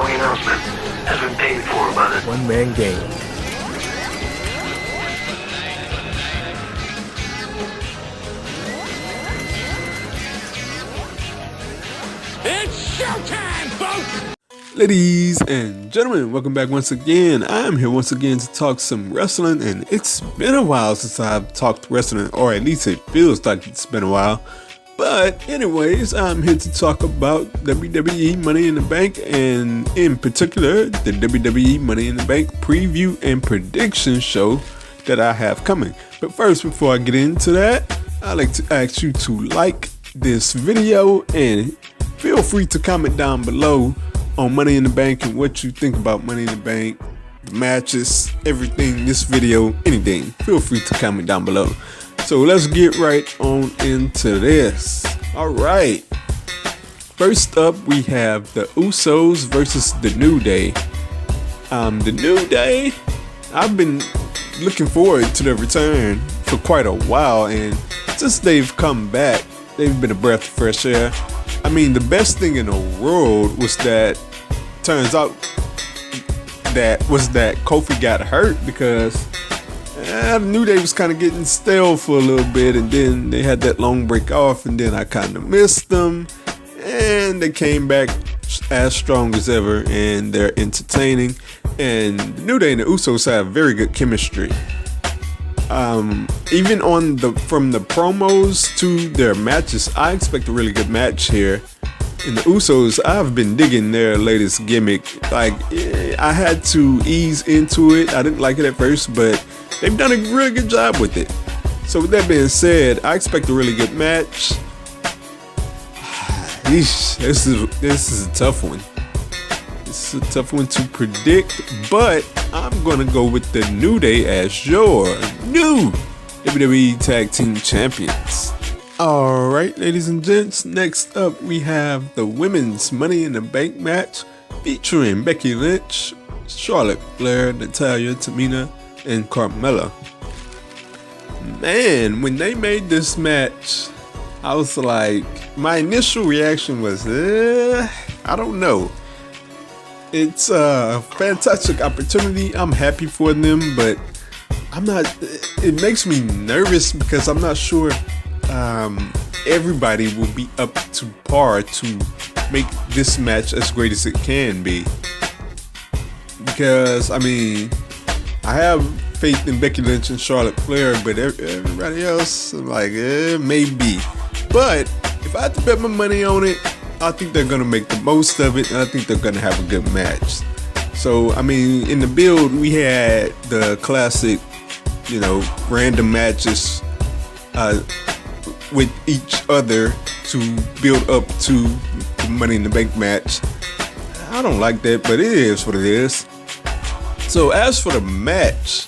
following announcement has been paid for by the one-man game. It's showtime, folks! Ladies and gentlemen, welcome back once again. I'm here once again to talk some wrestling, and it's been a while since I've talked wrestling, or at least it feels like it's been a while. But anyways, I'm here to talk about WWE Money in the Bank, and in particular, the WWE Money in the Bank preview and prediction show that I have coming. But first, before I get into that, I'd like to ask you to like this video and feel free to comment down below on Money in the Bank and what you think about Money in the Bank, the matches, everything, this video, anything. Feel free to comment down below. So let's get right on into this. Alright. First up, we have the USOS versus the New Day. The New Day, I've been looking forward to their return for quite a while, and since they've come back, they've been a breath of fresh air. I mean, the best thing in the world was that turns out that Kofi got hurt, because the New Day was kind of getting stale for a little bit, and then they had that long break off, and then I kind of missed them, and they came back as strong as ever, and they're entertaining, and the New Day and the Usos have very good chemistry. Even from the promos to their matches, I expect a really good match here. In the Usos, I've been digging their latest gimmick. Like, I had to ease into it. I didn't like it at first, but they've done a really good job with it. So with that being said, I expect a really good match. Eesh, this is a tough one. This is a tough one to predict, but I'm gonna go with the New Day as your new WWE Tag Team Champions. Alright, ladies and gents, next up we have the Women's Money in the Bank match featuring Becky Lynch, Charlotte Flair, Natalya, Tamina, and Carmella. Man, when they made this match, I was like, my initial reaction was, I don't know. It's a fantastic opportunity. I'm happy for them, but it makes me nervous because I'm not sure everybody will be up to par to make this match as great as it can be. Because, I mean, I have faith in Becky Lynch and Charlotte Flair, but everybody else, I'm like, maybe. But if I had to bet my money on it, I think they're going to make the most of it, and I think they're going to have a good match. So, I mean, in the build, we had the classic, random matches with each other to build up to the Money in the Bank match. I don't like that, but it is what it is. So as for the match,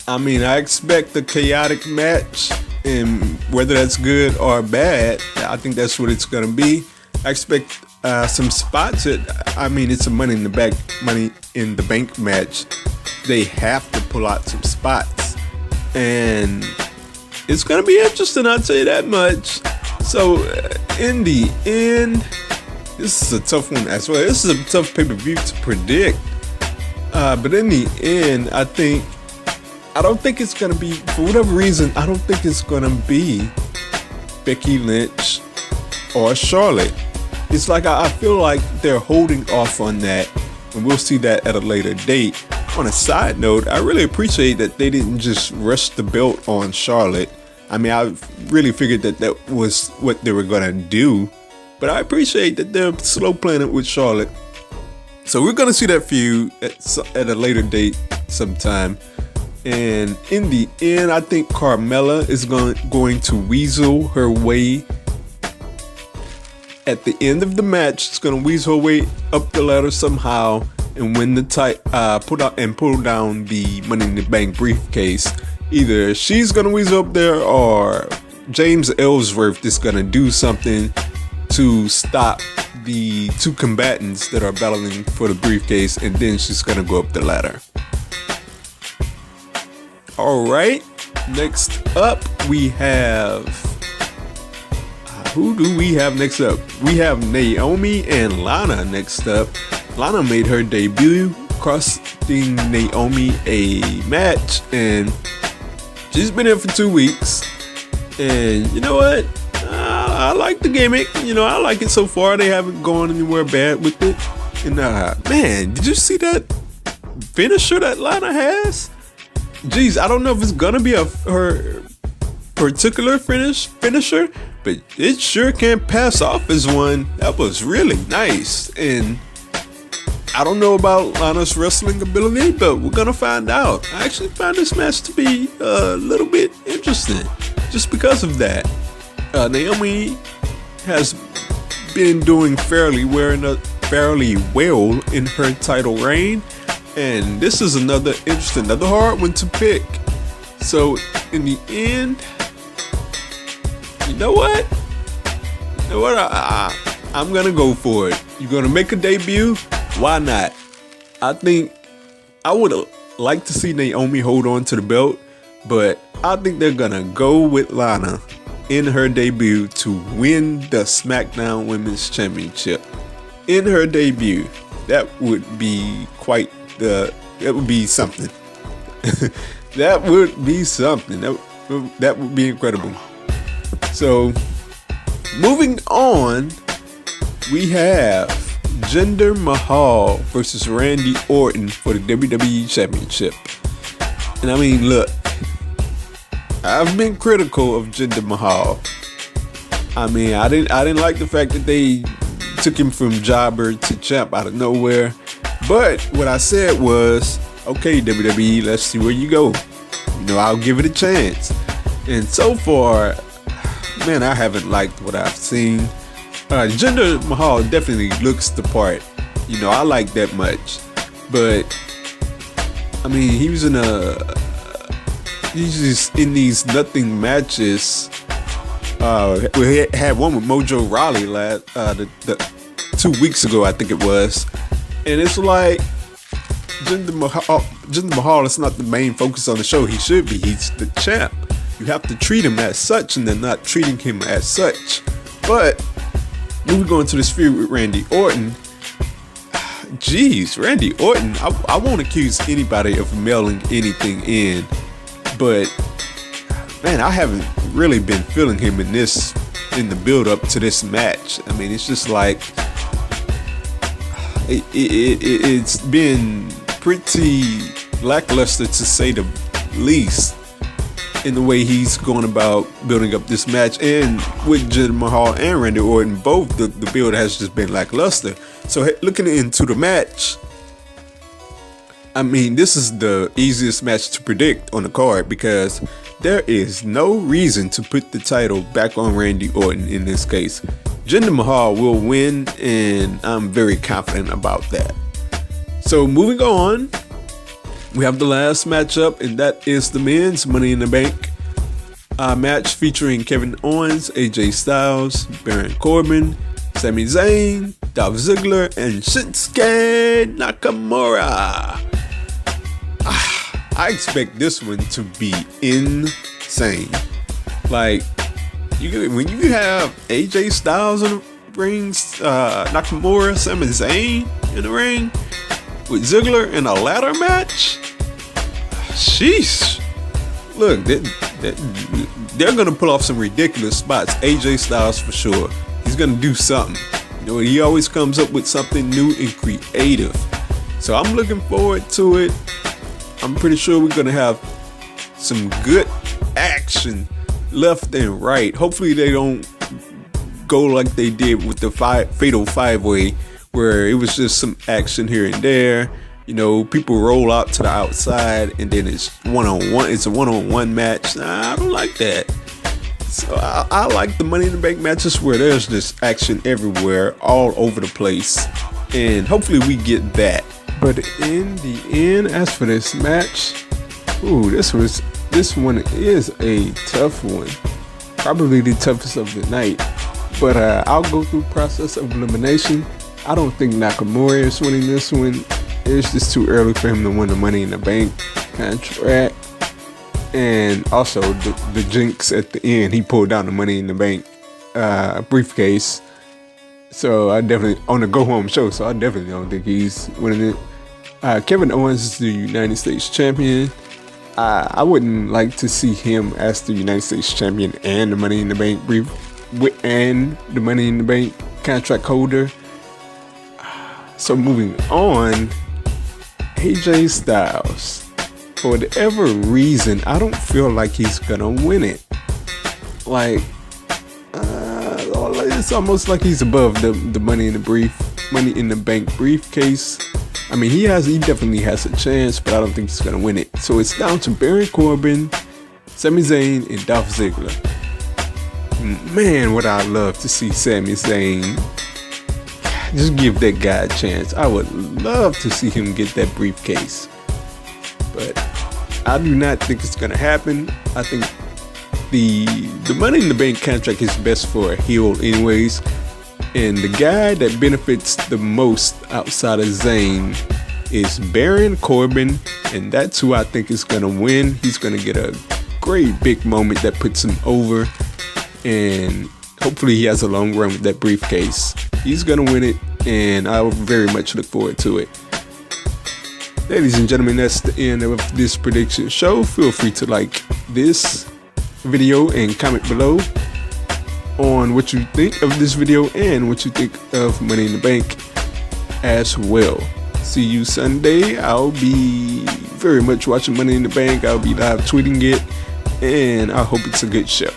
I mean, I expect a chaotic match, and whether that's good or bad, I think that's what it's gonna be. I expect some spots. I mean, it's a Money in the Bank match. They have to pull out some spots, and it's gonna be interesting, I'll tell you that much. So in the end, this is a tough one as well. This is a tough pay-per-view to predict. But in the end, I don't think it's gonna be, for whatever reason, I don't think it's gonna be Becky Lynch or Charlotte. It's like I feel like they're holding off on that, and we'll see that at a later date. On a side note, I really appreciate that they didn't just rush the belt on Charlotte. I mean, I really figured that was what they were gonna do, but I appreciate that they're slow playing it with Charlotte. So we're gonna see that feud at a later date sometime. And in the end, I think Carmella is going to weasel her way. At the end of the match, she's gonna weasel her way up the ladder somehow and win the pull down the Money in the Bank briefcase. Either she's gonna weasel up there, or James Ellsworth is gonna do something to stop the two combatants that are battling for the briefcase, and then she's gonna go up the ladder. Alright, next up we have, who do we have next up? We have Naomi and Lana next up Lana made her debut, costing Naomi a match, and she's been in for 2 weeks. And you know what? I like the gimmick. I like it so far. They haven't gone anywhere bad with it. And man, did you see that finisher that Lana has? Jeez, I don't know if it's gonna be her particular finisher, but it sure can't pass off as one. That was really nice. And I don't know about Lana's wrestling ability, but we're gonna find out. I actually found this match to be a little bit interesting just because of that. Naomi has been doing fairly well in her title reign, and this is another hard one to pick. So in the end, you know what? I'm gonna go for it. You're gonna make a debut? Why not? I think I would like to see Naomi hold on to the belt, but I think they're gonna go with Lana in her debut to win the SmackDown Women's Championship. In her debut, that would be that would be something. That would be something. That would be incredible. So, moving on, we have Jinder Mahal versus Randy Orton for the WWE Championship. And I mean, look, I've been critical of Jinder Mahal. I mean, I didn't like the fact that they took him from jobber to champ out of nowhere. But what I said was, okay, WWE, let's see where you go. I'll give it a chance. And so far, man, I haven't liked what I've seen. Jinder Mahal definitely looks the part. I like that much. But I mean, he's just in these nothing matches. We had one with Mojo Rawley 2 weeks ago, I think it was. And it's like Jinder Mahal is not the main focus on the show. He should be. He's the champ. You have to treat him as such, and they're not treating him as such. But moving on to this feud with Randy Orton. Jeez, Randy Orton. I won't accuse anybody of mailing anything in, but man, I haven't really been feeling him in the build up to this match. I mean, it's just like it's been pretty lackluster, to say the least, in the way he's going about building up this match. And with Jinder Mahal and Randy Orton, both the build has just been lackluster. So looking into the match, I mean, this is the easiest match to predict on the card, because there is no reason to put the title back on Randy Orton in this case. Jinder Mahal will win, and I'm very confident about that. So moving on, we have the last matchup, and that is the men's Money in the Bank match featuring Kevin Owens, AJ Styles, Baron Corbin, Sami Zayn, Dolph Ziggler, and Shinsuke Nakamura. I expect this one to be insane. Like, when you have AJ Styles in the ring, Nakamura, Sami Zayn in the ring with Ziggler in a ladder match, sheesh. Look, they're gonna pull off some ridiculous spots. AJ Styles for sure. He's gonna do something. He always comes up with something new and creative. So I'm looking forward to it. I'm pretty sure we're gonna have some good action left and right. Hopefully they don't go like they did with the Fatal 5-Way, where it was just some action here and there. People roll out to the outside, and then it's one-on-one. It's a one-on-one match. Nah, I don't like that. So I like the Money in the Bank matches where there's just action everywhere, all over the place, and hopefully we get that. But in the end, as for this match, this one is a tough one. Probably the toughest of the night. But I'll go through process of elimination. I don't think Nakamura is winning this one. It's just too early for him to win the Money in the Bank contract. And also the jinx at the end, he pulled down the Money in the Bank briefcase. So I definitely on the go home show. So I definitely don't think he's winning it. Kevin Owens is the United States champion. I wouldn't like to see him as the United States champion and the Money in the Bank and the Money in the Bank contract holder. So moving on, AJ Styles. For whatever reason, I don't feel like he's gonna win it. Like, it's almost like he's above the Money in the Bank briefcase. I mean, he definitely has a chance, but I don't think he's gonna win it. So it's down to Baron Corbin, Sami Zayn, and Dolph Ziggler. Man, would I love to see Sami Zayn. Just give that guy a chance. I would love to see him get that briefcase. But I do not think it's gonna happen. I think the Money in the Bank contract is best for a heel anyways. And the guy that benefits the most outside of Zayn is Baron Corbin. And that's who I think is gonna win. He's gonna get a great big moment that puts him over. And hopefully he has a long run with that briefcase. He's gonna win it, and I very much look forward to it. Ladies and gentlemen, that's the end of this prediction show. Feel free to like this video and comment below on what you think of this video and what you think of Money in the Bank as well. See you Sunday. I'll be very much watching Money in the Bank. I'll be live tweeting it, and I hope it's a good show.